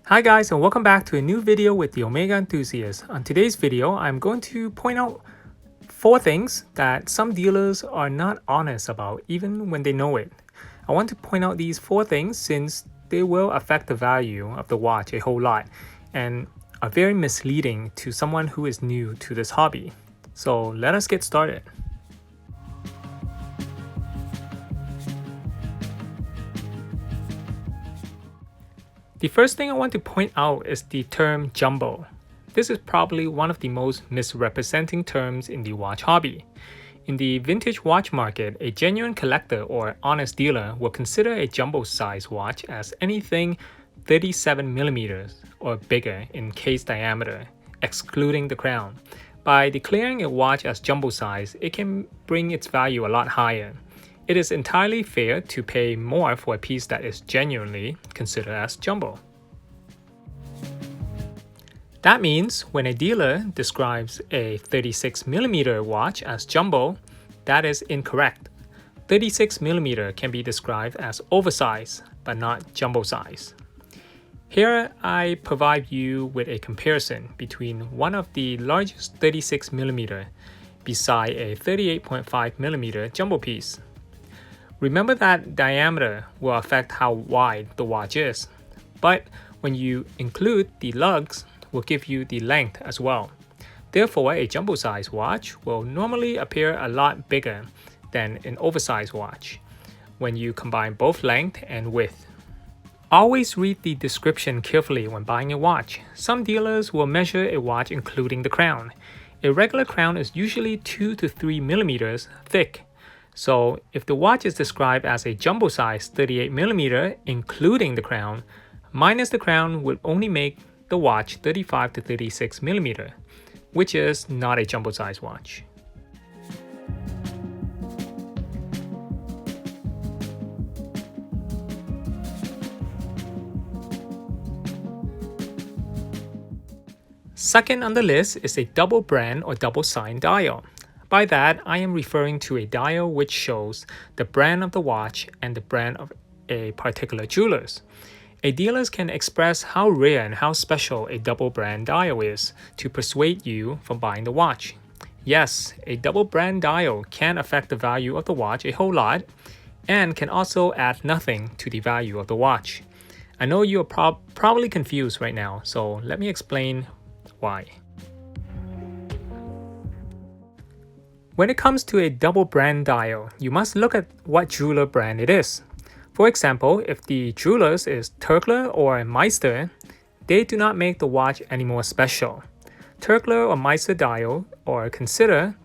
Hi guys, and welcome back to a new video with the Omega Enthusiast. On today's video, I'm going to point out 4 things that some dealers are not honest about even when they know it. I want to point out these 4 things since they will affect the value of the watch a whole lot and are very misleading to someone who is new to this hobby. So let us get started. The first thing I want to point out is the term jumbo. This is probably one of the most misrepresenting terms in the watch hobby. In the vintage watch market, a genuine collector or honest dealer will consider a jumbo size watch as anything 37mm or bigger in case diameter, excluding the crown. By declaring a watch as jumbo size, it can bring its value a lot higher. It is entirely fair to pay more for a piece that is genuinely considered as jumbo. That means when a dealer describes a 36mm watch as jumbo, that is incorrect. 36mm can be described as oversized, but not jumbo size. Here I provide you with a comparison between one of the largest 36mm beside a 38.5mm jumbo piece. Remember that diameter will affect how wide the watch is, but when you include the lugs, will give you the length as well. Therefore, a jumbo size watch will normally appear a lot bigger than an oversized watch when you combine both length and width. Always read the description carefully when buying a watch. Some dealers will measure a watch including the crown. A regular crown is usually 2 to 3mm thick. So if the watch is described as a jumbo size 38mm including the crown, minus the crown would only make the watch 35 to 36mm, which is not a jumbo size watch. Second on the list is a double brand or double sign dial. By that, I am referring to a dial which shows the brand of the watch and the brand of a particular jeweler's. A dealer can express how rare and how special a double brand dial is to persuade you from buying the watch. Yes, a double brand dial can affect the value of the watch a whole lot and can also add nothing to the value of the watch. I know you are probably confused right now, so let me explain why. When it comes to a double brand dial, you must look at what jeweler brand it is. For example, if the jeweler's is Turkler or Meister, they do not make the watch any more special. Turkler or Meister dial are considered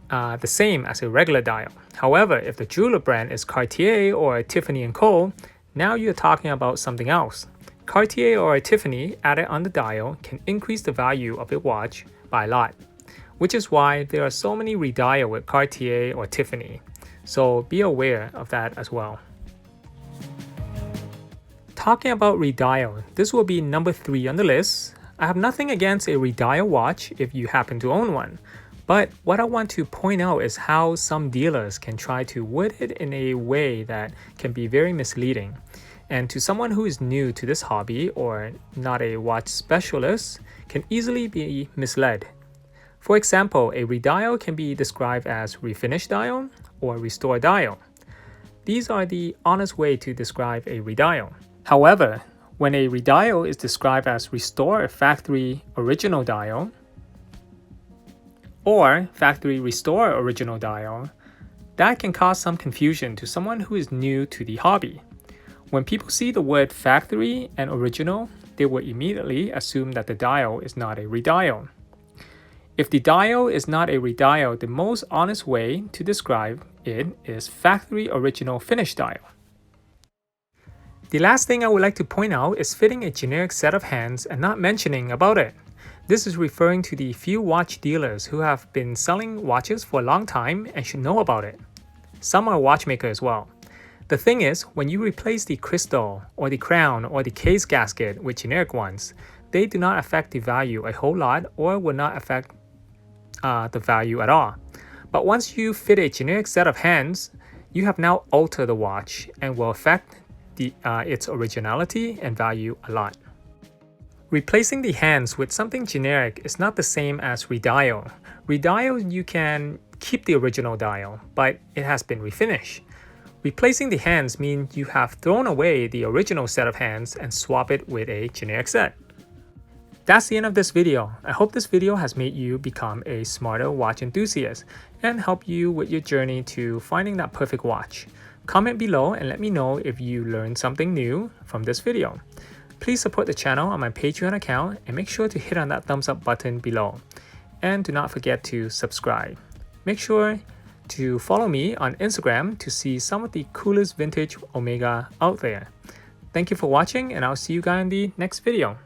the same as a regular dial. However, if the jeweler brand is Cartier or Tiffany & Co., now you're talking about something else. Cartier or Tiffany added on the dial can increase the value of a watch by a lot, which is why there are so many redial with Cartier or Tiffany. So be aware of that as well. Talking about redial, this will be number 3 on the list. I have nothing against a redial watch if you happen to own one, but what I want to point out is how some dealers can try to word it in a way that can be very misleading. And to someone who is new to this hobby or not a watch specialist, can easily be misled. For example, a redial can be described as refinish dial or restore dial. These are the honest way to describe a redial. However, when a redial is described as restore factory original dial or factory restore original dial, that can cause some confusion to someone who is new to the hobby. When people see the word factory and original, they will immediately assume that the dial is not a redial. If the dial is not a redial, the most honest way to describe it is factory original finish dial. The last thing I would like to point out is fitting a generic set of hands and not mentioning about it. This is referring to the few watch dealers who have been selling watches for a long time and should know about it. Some are watchmakers as well. The thing is, when you replace the crystal or the crown or the case gasket with generic ones, they do not affect the value a whole lot or will not affect the value at all. But once you fit a generic set of hands, you have now altered the watch and will affect its originality and value a lot. Replacing the hands with something generic is not the same as redial. Redial, you can keep the original dial, but it has been refinished. Replacing the hands means you have thrown away the original set of hands and swap it with a generic set. That's the end of this video. I hope this video has made you become a smarter watch enthusiast and help you with your journey to finding that perfect watch. Comment below and let me know if you learned something new from this video. Please support the channel on my Patreon account and make sure to hit on that thumbs up button below. And do not forget to subscribe. Make sure to follow me on Instagram to see some of the coolest vintage Omega out there. Thank you for watching and I'll see you guys in the next video.